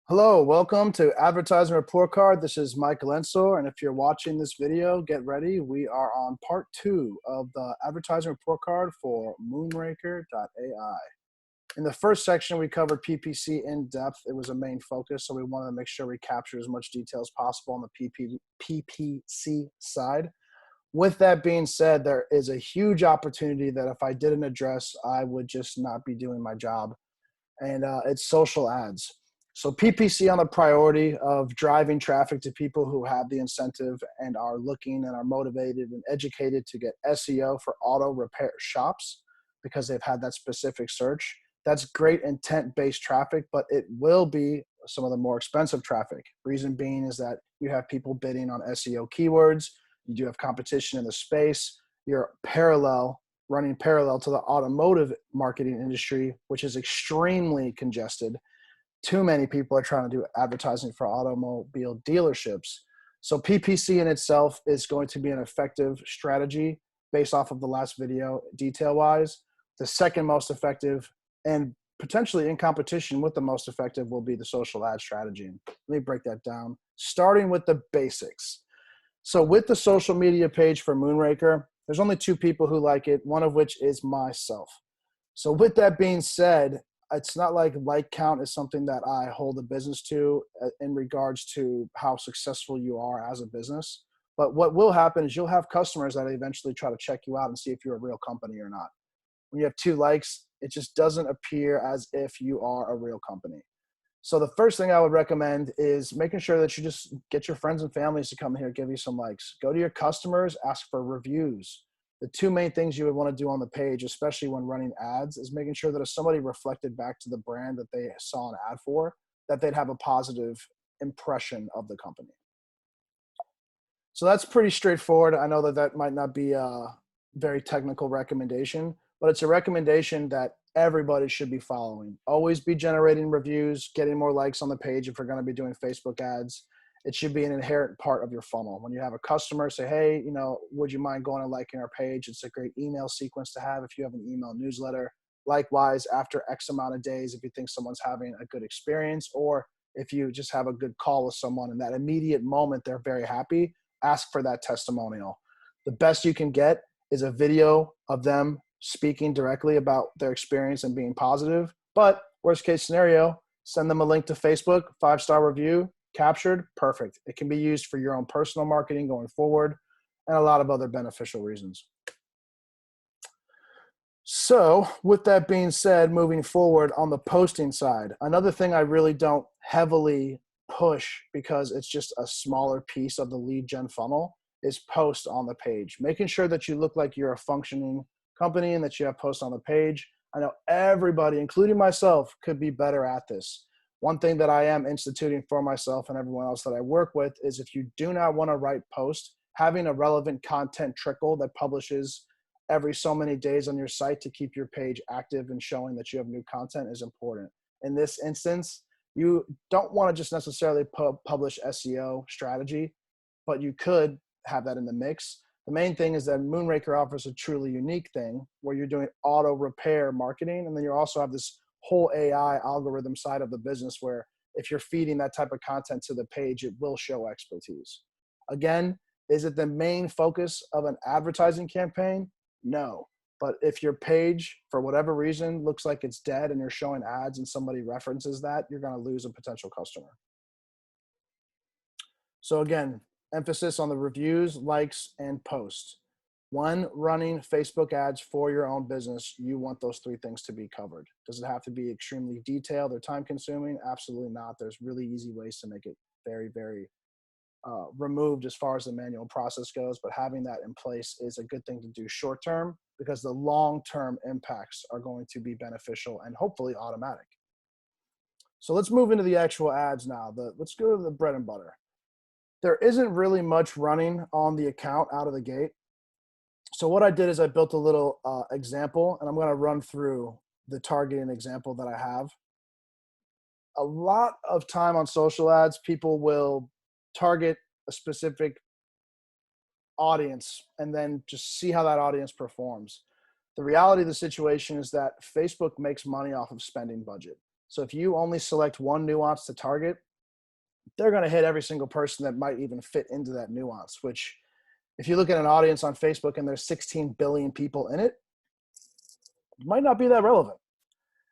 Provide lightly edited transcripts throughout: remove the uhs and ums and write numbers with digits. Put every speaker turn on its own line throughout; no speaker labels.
Hello, welcome to Advertising Report Card. This is Michael Ensor, and if you're watching this video, get ready. We are on part 2 of the Advertising Report Card for Moonraker.AI. In the first section, we covered PPC in depth. It was a main focus, so we wanted to make sure we capture as much detail as possible on the PPC side. With that being said, there is a huge opportunity that if I didn't address, I would just not be doing my job, and it's social ads. So PPC on the priority of driving traffic to people who have the incentive and are looking and are motivated and educated to get SEO for auto repair shops because they've had that specific search. That's great intent-based traffic, but it will be some of the more expensive traffic. Reason being is that you have people bidding on SEO keywords. You do have competition in the space. You're running parallel to the automotive marketing industry, which is extremely congested. Too many people are trying to do advertising for automobile dealerships. So PPC in itself is going to be an effective strategy based off of the last video detail-wise. The second most effective and potentially in competition with the most effective will be the social ad strategy. Let me break that down, starting with the basics. So with the social media page for Moonraker, there's only 2 people who like it, one of which is myself. So with that being said, it's not like count is something that I hold a business to in regards to how successful you are as a business. But what will happen is you'll have customers that eventually try to check you out and see if you're a real company or not. When you have 2 likes, it just doesn't appear as if you are a real company. So the first thing I would recommend is making sure that you just get your friends and families to come here, give you some likes. Go to your customers, ask for reviews. The 2 main things you would want to do on the page, especially when running ads, is making sure that if somebody reflected back to the brand that they saw an ad for, that they'd have a positive impression of the company. So that's pretty straightforward. I know that that might not be a very technical recommendation, but it's a recommendation that everybody should be following. Always be generating reviews, getting more likes on the page if you're going to be doing Facebook ads. It should be an inherent part of your funnel. When you have a customer say, hey, would you mind going and liking our page? It's a great email sequence to have if you have an email newsletter. Likewise, after X amount of days, if you think someone's having a good experience, or if you just have a good call with someone in that immediate moment, they're very happy, ask for that testimonial. The best you can get is a video of them speaking directly about their experience and being positive. But worst case scenario, send them a link to Facebook, 5-star review, captured, perfect. It can be used for your own personal marketing going forward and a lot of other beneficial reasons. So with that being said, moving forward on the posting side, another thing I really don't heavily push because it's just a smaller piece of the lead gen funnel is post on the page. Making sure that you look like you're a functioning company and that you have posts on the page. I know everybody, including myself, could be better at this. One thing that I am instituting for myself and everyone else that I work with is if you do not want to write posts, having a relevant content trickle that publishes every so many days on your site to keep your page active and showing that you have new content is important. In this instance, you don't want to just necessarily publish SEO strategy, but you could have that in the mix. The main thing is that Moonraker offers a truly unique thing where you're doing auto repair marketing, and then you also have this whole AI algorithm side of the business where if you're feeding that type of content to the page, it will show expertise. Again, is it the main focus of an advertising campaign? No. But if your page, for whatever reason, looks like it's dead and you're showing ads and somebody references that, you're going to lose a potential customer. So again, emphasis on the reviews, likes, and posts. When running Facebook ads for your own business, you want those 3 things to be covered. Does it have to be extremely detailed or time consuming? Absolutely not. There's really easy ways to make it very, very removed as far as the manual process goes, but having that in place is a good thing to do short term because the long-term impacts are going to be beneficial and hopefully automatic. So let's move into the actual ads now. Let's go to the bread and butter. There isn't really much running on the account out of the gate. So what I did is I built a little example, and I'm going to run through the targeting example that I have. A lot of time on social ads, people will target a specific audience and then just see how that audience performs. The reality of the situation is that Facebook makes money off of spending budget. So if you only select one nuance to target, they're going to hit every single person that might even fit into that nuance, which if you look at an audience on Facebook and there's 16 billion people in it, it might not be that relevant.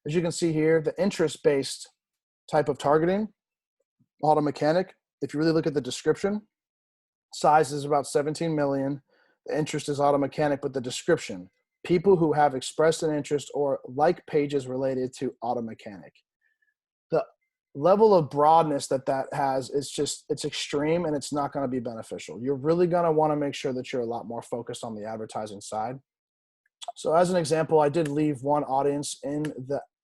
As you can see here, the interest-based type of targeting, auto mechanic, if you really look at the description, size is about 17 million. The interest is auto mechanic, but the description, people who have expressed an interest or like pages related to auto mechanic. The level of broadness that has is just, it's extreme, and it's not going to be beneficial. You're really going to want to make sure that you're a lot more focused on the advertising side. So as an example, I did leave one audience in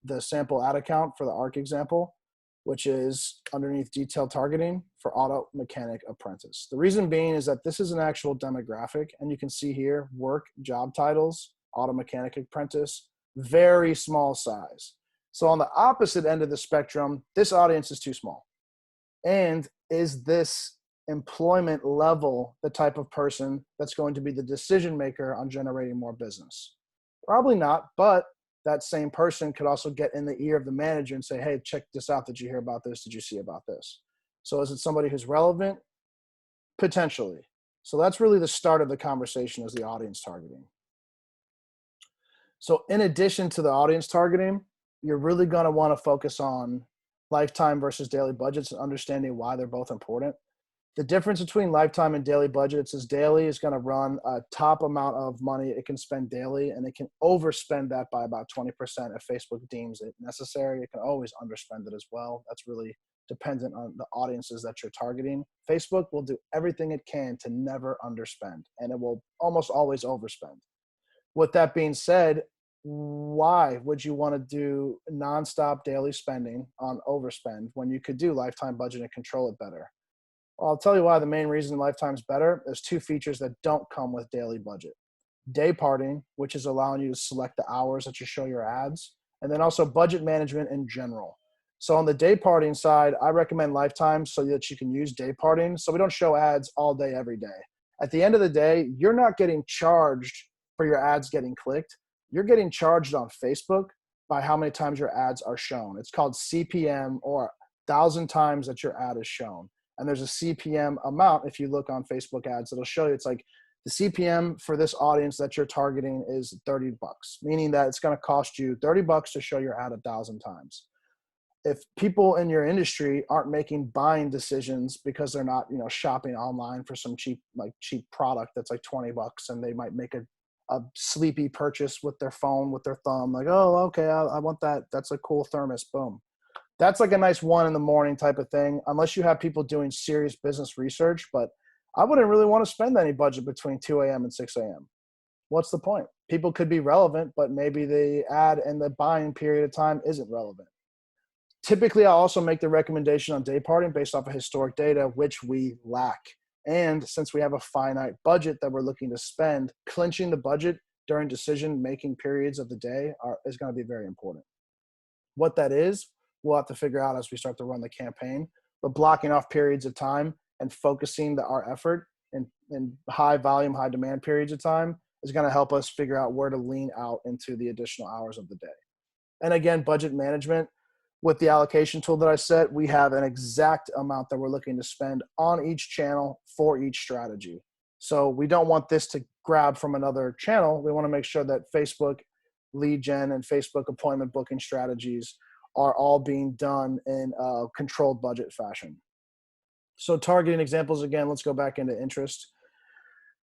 the sample ad account for the ARC example, which is underneath detailed targeting for auto mechanic apprentice. The reason being is that this is an actual demographic, and you can see here, work, job titles, auto mechanic apprentice, very small size. So on the opposite end of the spectrum, this audience is too small. And is this employment level the type of person that's going to be the decision maker on generating more business? Probably not, but that same person could also get in the ear of the manager and say, hey, check this out. Did you hear about this? Did you see about this? So is it somebody who's relevant? Potentially. So that's really the start of the conversation, is the audience targeting. So in addition to the audience targeting, you're really going to want to focus on lifetime versus daily budgets and understanding why they're both important. The difference between lifetime and daily budgets is daily is going to run a top amount of money it can spend daily, and it can overspend that by about 20% if Facebook deems it necessary. It can always underspend it as well. That's really dependent on the audiences that you're targeting. Facebook will do everything it can to never underspend, and it will almost always overspend. With that being said, why would you want to do nonstop daily spending on overspend when you could do lifetime budget and control it better? Well, I'll tell you why. The main reason lifetime's better, there's two features that don't come with daily budget. Day parting, which is allowing you to select the hours that you show your ads, and then also budget management in general. So on the day parting side, I recommend lifetime so that you can use day parting, so we don't show ads all day, every day. At the end of the day, you're not getting charged for your ads getting clicked. You're getting charged on Facebook by how many times your ads are shown. It's called CPM, or 1,000 times that your ad is shown. And there's a CPM amount. If you look on Facebook ads, it'll show you, it's like the CPM for this audience that you're targeting is $30, meaning that it's going to cost you $30 to show your ad 1,000 times. If people in your industry aren't making buying decisions because they're not, shopping online for some cheap product that's like $20, and they might make a sleepy purchase with their phone, with their thumb, like, oh, okay, I want that. That's a cool thermos. Boom. That's like a nice 1 in the morning type of thing, unless you have people doing serious business research. But I wouldn't really want to spend any budget between 2 a.m. and 6 a.m. What's the point? People could be relevant, but maybe the ad and the buying period of time isn't relevant. Typically, I also make the recommendation on day parting based off of historic data, which we lack. And since we have a finite budget that we're looking to spend, clinching the budget during decision-making periods of the day is going to be very important. What that is, we'll have to figure out as we start to run the campaign, but blocking off periods of time and focusing our effort in high volume, high demand periods of time is going to help us figure out where to lean out into the additional hours of the day. And again, budget management, with the allocation tool that I set, we have an exact amount that we're looking to spend on each channel for each strategy. So we don't want this to grab from another channel. We want to make sure that Facebook lead gen and Facebook appointment booking strategies are all being done in a controlled budget fashion. So targeting examples, again, let's go back into interest.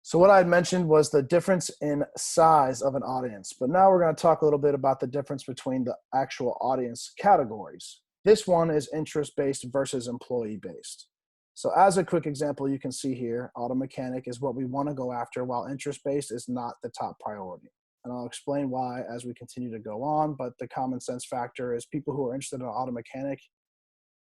So what I had mentioned was the difference in size of an audience, but now we're going to talk a little bit about the difference between the actual audience categories. This one is interest-based versus employee-based. So as a quick example, you can see here, auto mechanic is what we want to go after, while interest-based is not the top priority. And I'll explain why as we continue to go on, but the common sense factor is people who are interested in auto mechanic,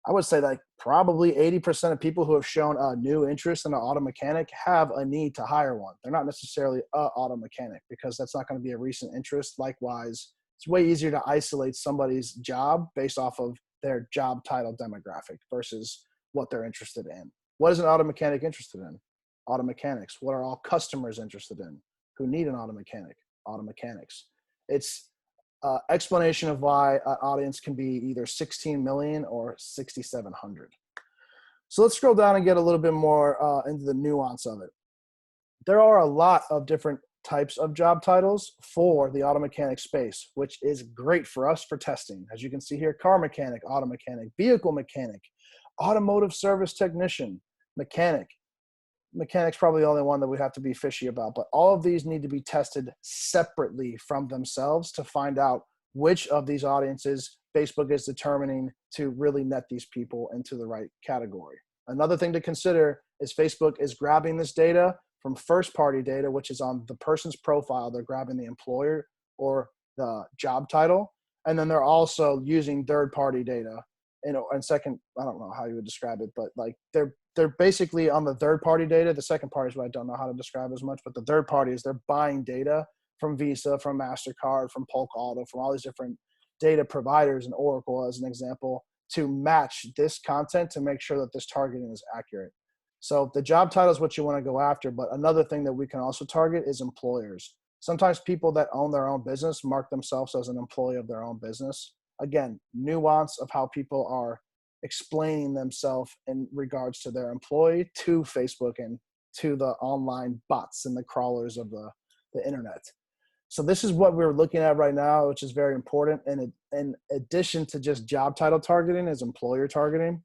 I would say like probably 80% of people who have shown a new interest in an auto mechanic have a need to hire one. They're not necessarily a auto mechanic, because that's not going to be a recent interest. Likewise, it's way easier to isolate somebody's job based off of their job title demographic versus what they're interested in. What is an auto mechanic interested in? Auto mechanics. What are all customers interested in who need an auto mechanic? Auto mechanics. It's explanation of why an audience can be either 16 million or 6,700. So let's scroll down and get a little bit more into the nuance of it. There are a lot of different types of job titles for the auto mechanic space, which is great for us for testing. As you can see here, car mechanic, auto mechanic, vehicle mechanic, automotive service technician, mechanic. Mechanic's probably the only one that we have to be fishy about, but all of these need to be tested separately from themselves to find out which of these audiences Facebook is determining to really net these people into the right category. Another thing to consider is Facebook is grabbing this data from first-party data, which is on the person's profile. They're grabbing the employer or the job title, and then they're also using third-party data. And second, I don't know how you would describe it, but like they're basically on the third-party data. The second part is what I don't know how to describe as much, but the third party is they're buying data from Visa, from MasterCard, from Polk Auto, from all these different data providers, and Oracle as an example, to match this content to make sure that this targeting is accurate. So the job title is what you want to go after, but another thing that we can also target is employers. Sometimes people that own their own business mark themselves as an employee of their own business. Again, nuance of how people are explaining themselves in regards to their employee to Facebook and to the online bots and the crawlers of the internet. So this is what we're looking at right now, which is very important. And in addition to just job title targeting is employer targeting.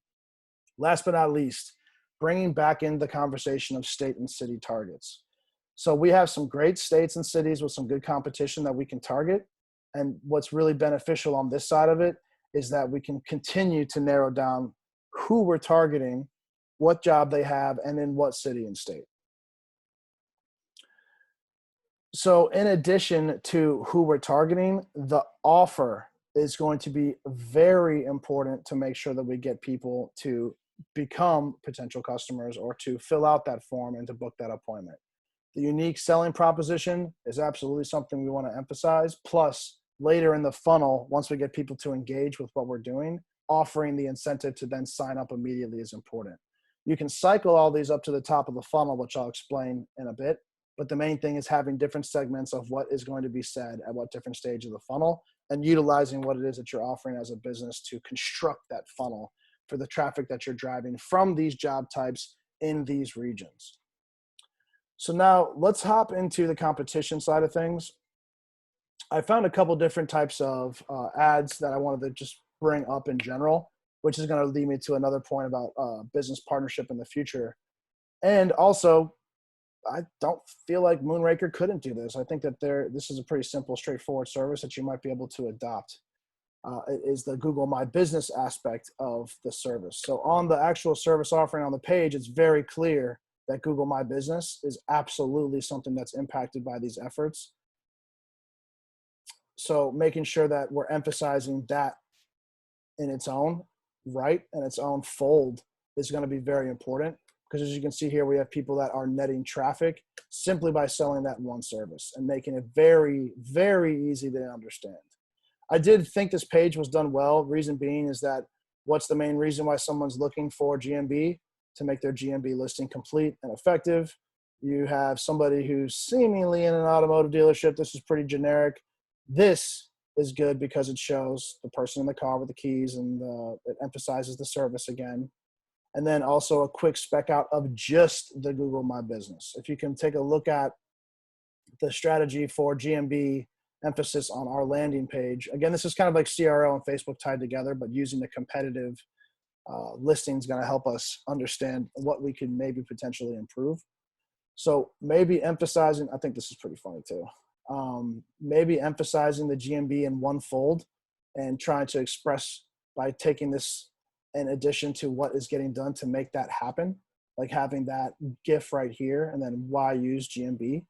Last but not least, bringing back in the conversation of state and city targets. So we have some great states and cities with some good competition that we can target. And what's really beneficial on this side of it is that we can continue to narrow down who we're targeting, what job they have, and in what city and state. So in addition to who we're targeting, the offer is going to be very important to make sure that we get people to become potential customers or to fill out that form and to book that appointment. The unique selling proposition is absolutely something we want to emphasize. Plus, later in the funnel, once we get people to engage with what we're doing, offering the incentive to then sign up immediately is important. You can cycle all these up to the top of the funnel, which I'll explain in a bit. But the main thing is having different segments of what is going to be said at what different stage of the funnel and utilizing what it is that you're offering as a business to construct that funnel for the traffic that you're driving from these job types in these regions. So now let's hop into the competition side of things. I found a couple different types of ads that I wanted to just bring up in general, which is going to lead me to another point about business partnership in the future. And also, I don't feel like Moonraker couldn't do this. I think that this is a pretty simple, straightforward service that you might be able to adopt. It is the Google My Business aspect of the service. So on the actual service offering on the page, it's very clear that Google My Business is absolutely something that's impacted by these efforts. So making sure that we're emphasizing that in its own right and its own fold is going to be very important. Because as you can see here, we have people that are netting traffic simply by selling that one service and making it very, very easy to understand. I did think this page was done well. Reason being is that what's the main reason why someone's looking for GMB? To make their GMB listing complete and effective. You have somebody who's seemingly in an automotive dealership. This is pretty generic. This is good because it shows the person in the car with the keys and it emphasizes the service again. And then also a quick spec out of just the Google My Business. If you can take a look at the strategy for GMB emphasis on our landing page. Again, this is kind of like CRO and Facebook tied together, but using the competitive listing is going to help us understand what we could maybe potentially improve. So maybe emphasizing, I think this is pretty funny too. Maybe emphasizing the GMB in one fold and trying to express by taking this in addition to what is getting done to make that happen, like having that GIF right here and then why use GMB.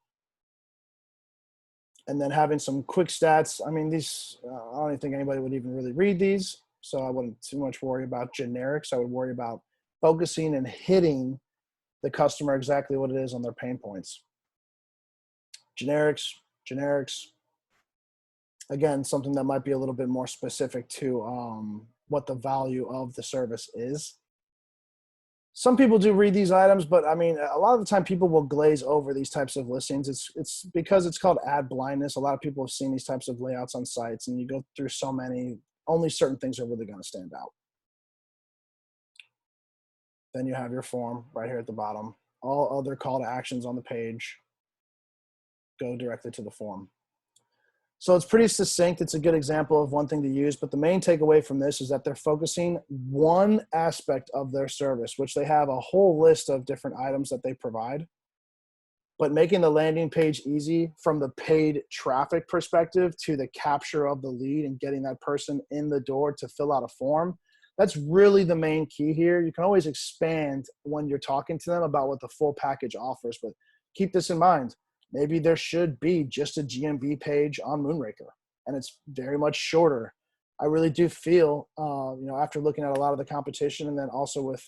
And then having some quick stats. I mean, these, I don't even think anybody would even really read these. So I wouldn't too much worry about generics. I would worry about focusing and hitting the customer exactly what it is on their pain points. Generics. Again, something that might be a little bit more specific to what the value of the service is. Some people do read these items, but I mean, a lot of the time people will glaze over these types of listings. It's because it's called ad blindness. A lot of people have seen these types of layouts on sites, and you go through so many, only certain things are really going to stand out. Then you have your form right here at the bottom. All other call to actions on the page go directly to the form. So it's pretty succinct. It's a good example of one thing to use, but the main takeaway from this is that they're focusing one aspect of their service, which they have a whole list of different items that they provide, but making the landing page easy from the paid traffic perspective to the capture of the lead and getting that person in the door to fill out a form. That's really the main key here. You can always expand when you're talking to them about what the full package offers, but keep this in mind. Maybe there should be just a GMB page on Moonraker, and it's very much shorter. I really do feel, after looking at a lot of the competition and then also with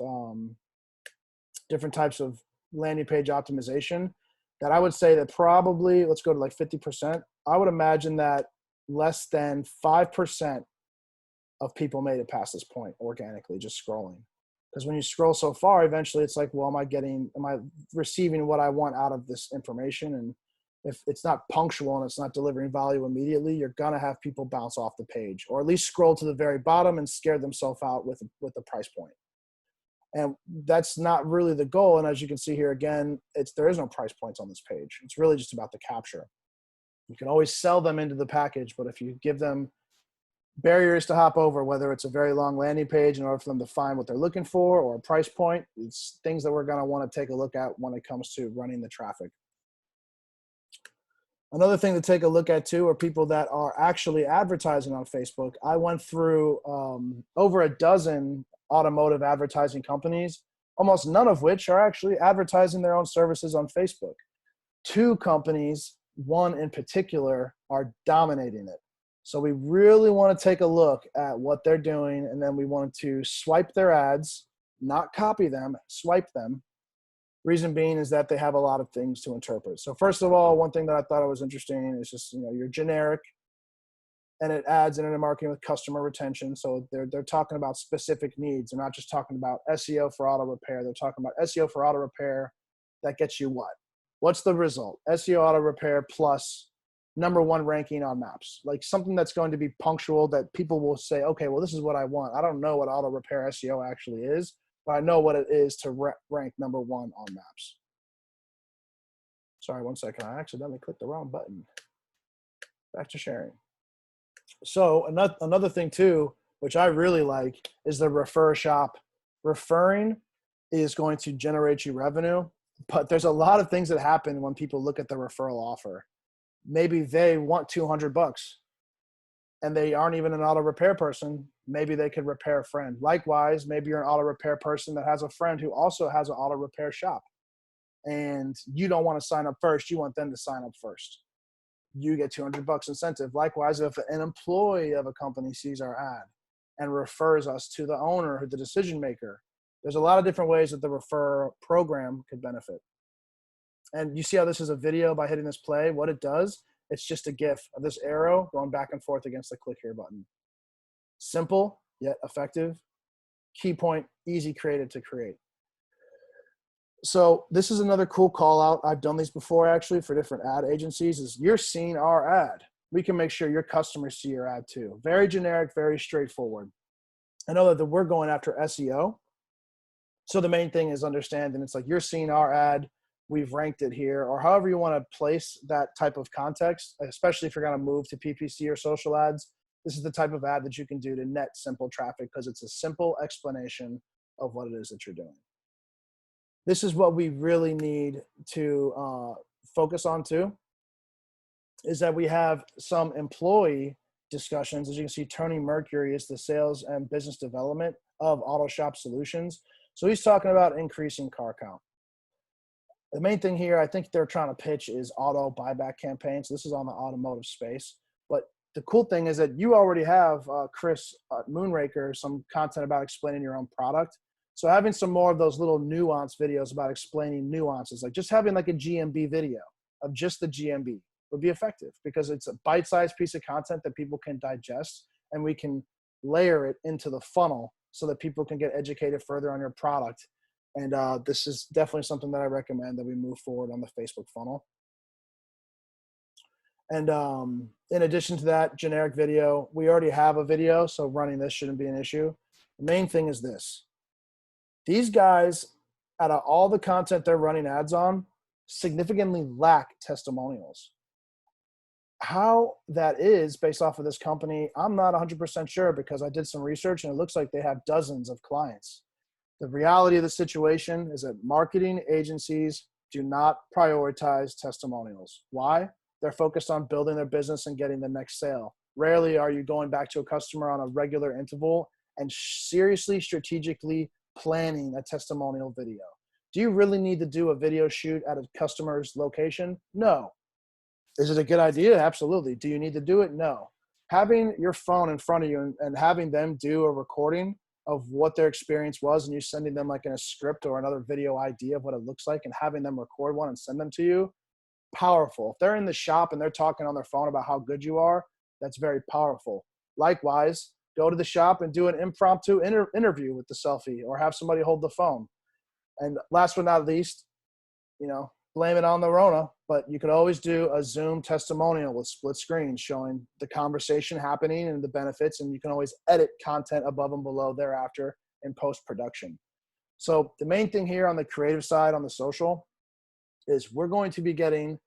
different types of landing page optimization, that I would say that probably, let's go to like 50%. I would imagine that less than 5% of people made it past this point organically, just scrolling. Because when you scroll so far, eventually it's like, well, am I receiving what I want out of this information? And if it's not punctual and it's not delivering value immediately, you're gonna have people bounce off the page, or at least scroll to the very bottom and scare themselves out with the price point. And that's not really the goal. And as you can see here again, there is no price points on this page. It's really just about the capture. You can always sell them into the package, but if you give them barriers to hop over, whether it's a very long landing page in order for them to find what they're looking for, or a price point, it's things that we're going to want to take a look at when it comes to running the traffic. Another thing to take a look at too are people that are actually advertising on Facebook. I went through over a dozen automotive advertising companies, almost none of which are actually advertising their own services on Facebook. 2 companies, one in particular, are dominating it. So we really want to take a look at what they're doing, and then we want to swipe their ads, not copy them, swipe them. Reason being is that they have a lot of things to interpret. So first of all, one thing that I thought was interesting is just, you're generic, and it adds internet marketing with customer retention. So they're talking about specific needs. They're not just talking about SEO for auto repair. They're talking about SEO for auto repair that gets you what? What's the result? SEO auto repair plus #1 ranking on maps, like something that's going to be punctual that people will say, okay, well, this is what I want. I don't know what auto repair SEO actually is, but I know what it is to rank #1 on maps. Sorry, one second. I accidentally clicked the wrong button. Back to sharing. So another thing too, which I really like, is the refer shop. Referring is going to generate you revenue, but there's a lot of things that happen when people look at the referral offer. Maybe they want $200 and they aren't even an auto repair person. Maybe they could repair a friend. Likewise, maybe you're an auto repair person that has a friend who also has an auto repair shop, and you don't want to sign up first. You want them to sign up first. You get $200 incentive. Likewise, if an employee of a company sees our ad and refers us to the owner or the decision maker, there's a lot of different ways that the refer program could benefit. And you see how this is a video by hitting this play. What it does, it's just a GIF of this arrow going back and forth against the click here button. Simple, yet effective. Key point, easy created to create. So this is another cool call out. I've done these before actually for different ad agencies, is you're seeing our ad. We can make sure your customers see your ad too. Very generic, very straightforward. I know that we're going after SEO. So the main thing is understanding it's like you're seeing our ad, we've ranked it here, or however you want to place that type of context, especially if you're going to move to PPC or social ads. This is the type of ad that you can do to net simple traffic because it's a simple explanation of what it is that you're doing. This is what we really need to focus on too, is that we have some employee discussions. As you can see, Tony Mercury is the sales and business development of Auto Shop Solutions. So he's talking about increasing car count. The main thing here, I think they're trying to pitch is auto buyback campaigns. This is on the automotive space. But the cool thing is that you already have, Chris at Moonraker, some content about explaining your own product. So having some more of those little nuance videos about explaining nuances, like just having like a GMB video of just the GMB would be effective because it's a bite-sized piece of content that people can digest, and we can layer it into the funnel so that people can get educated further on your product And this is definitely something that I recommend that we move forward on the Facebook funnel. And in addition to that, generic video, we already have a video, so running this shouldn't be an issue. The main thing is this. These guys, out of all the content they're running ads on, significantly lack testimonials. How that is based off of this company, I'm not 100% sure, because I did some research and it looks like they have dozens of clients. The reality of the situation is that marketing agencies do not prioritize testimonials. Why? They're focused on building their business and getting the next sale. Rarely are you going back to a customer on a regular interval and seriously, strategically planning a testimonial video. Do you really need to do a video shoot at a customer's location? No. Is it a good idea? Absolutely. Do you need to do it? No. Having your phone in front of you and having them do a recording of what their experience was, and you sending them like in a script or another video idea of what it looks like, and having them record one and send them to you, powerful. If they're in the shop and they're talking on their phone about how good you are, that's very powerful. Likewise, go to the shop and do an impromptu interview with the selfie, or have somebody hold the phone. And last but not least, blame it on the Rona, but you could always do a Zoom testimonial with split screens showing the conversation happening and the benefits, and you can always edit content above and below thereafter in post-production. So the main thing here on the creative side, on the social, is we're going to be getting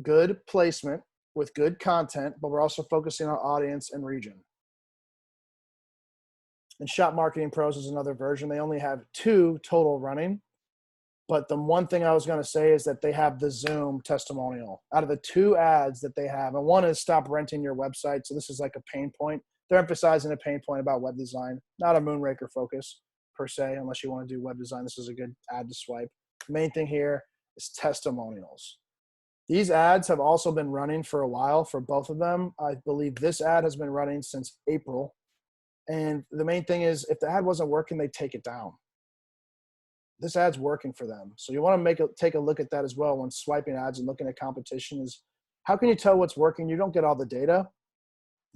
good placement with good content, but we're also focusing on audience and region. And Shop Marketing Pros is another version. They only have 2 total running. But the one thing I was going to say is that they have the Zoom testimonial out of the 2 ads that they have. And one is stop renting your website. So this is like a pain point. They're emphasizing a pain point about web design, not a Moonraker focus per se, unless you want to do web design. This is a good ad to swipe. The main thing here is testimonials. These ads have also been running for a while for both of them. I believe this ad has been running since April. And the main thing is, if the ad wasn't working, they take it down. This ad's working for them. So you want to take a look at that as well when swiping ads and looking at competition. Is how can you tell what's working? You don't get all the data.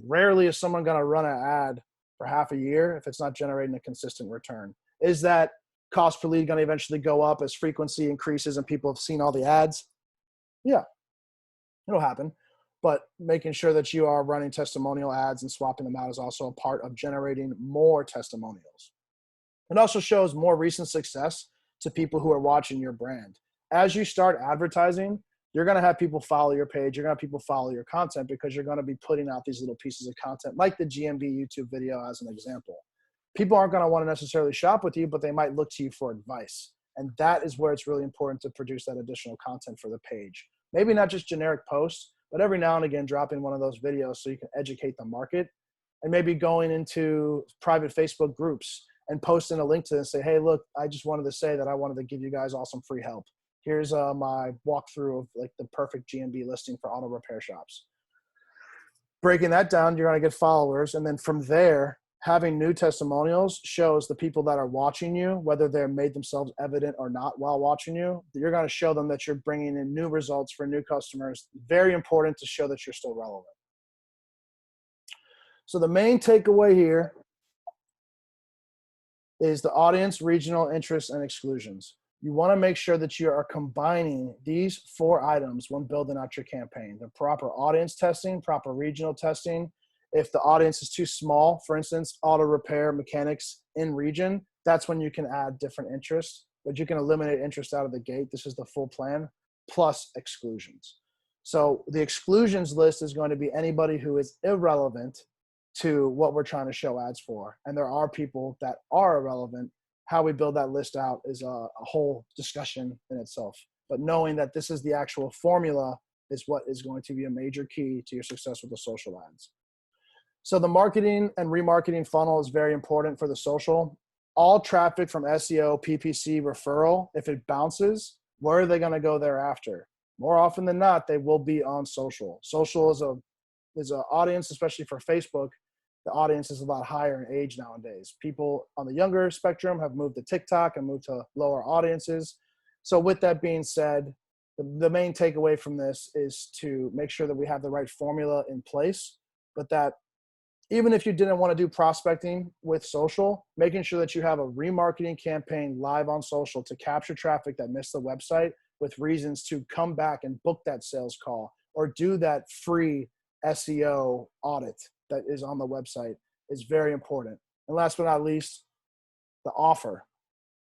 Rarely is someone going to run an ad for half a year if it's not generating a consistent return. Is that cost per lead going to eventually go up as frequency increases and people have seen all the ads? Yeah, it'll happen. But making sure that you are running testimonial ads and swapping them out is also a part of generating more testimonials. It also shows more recent success to people who are watching your brand. As you start advertising, you're going to have people follow your page. You're going to have people follow your content because you're going to be putting out these little pieces of content like the GMB YouTube video as an example. People aren't going to want to necessarily shop with you, but they might look to you for advice. And that is where it's really important to produce that additional content for the page. Maybe not just generic posts, but every now and again dropping one of those videos so you can educate the market, and maybe going into private Facebook groups and posting a link to it and say, hey, look, I just wanted to say that I wanted to give you guys all some free help. Here's my walkthrough of like the perfect GMB listing for auto repair shops. Breaking that down, you're going to get followers. And then from there, having new testimonials shows the people that are watching you, whether they're made themselves evident or not while watching you, you're going to show them that you're bringing in new results for new customers. Very important to show that you're still relevant. So the main takeaway here is the audience, regional, interests, and exclusions. You want to make sure that you are combining these 4 items when building out your campaign. The proper audience testing, proper regional testing. If the audience is too small, for instance, auto repair mechanics in region, that's when you can add different interests, but you can eliminate interest out of the gate. This is the full plan, plus exclusions. So the exclusions list is going to be anybody who is irrelevant to what we're trying to show ads for. And there are people that are irrelevant. How we build that list out is a whole discussion in itself. But knowing that this is the actual formula is what is going to be a major key to your success with the social ads. So the marketing and remarketing funnel is very important for the social. All traffic from SEO, PPC, referral, if it bounces, where are they going to go thereafter? More often than not, they will be on social. Social is an audience, especially for Facebook. The audience is a lot higher in age nowadays. People on the younger spectrum have moved to TikTok and moved to lower audiences. So with that being said, the main takeaway from this is to make sure that we have the right formula in place, but that Even if you didn't want to do prospecting with social, making sure that you have a remarketing campaign live on social to capture traffic that missed the website with reasons to come back and book that sales call or do that free SEO audit that is on the website is very important. And last but not least, the offer.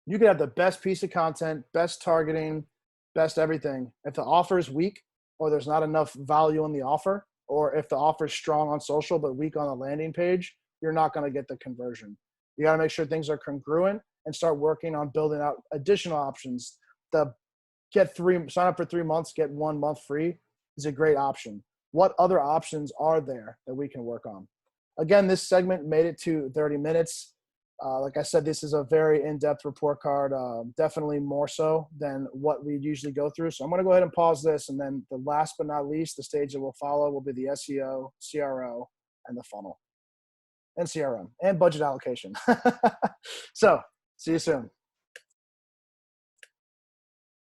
You can have the best piece of content, best targeting, best everything. If the offer is weak or there's not enough value in the offer, or if the offer is strong on social but weak on the landing page, you're not going to get the conversion. You got to make sure things are congruent and start working on building out additional options. The sign up for 3 months, get 1 month free is a great option. What other options are there that we can work on? Again, this segment made it to 30 minutes. Like I said, this is a very in-depth report card, definitely more so than what we usually go through. So I'm going to go ahead and pause this. And then the last but not least, the stage that will follow will be the SEO, CRO, and the funnel, and CRM, and budget allocation. So see you soon.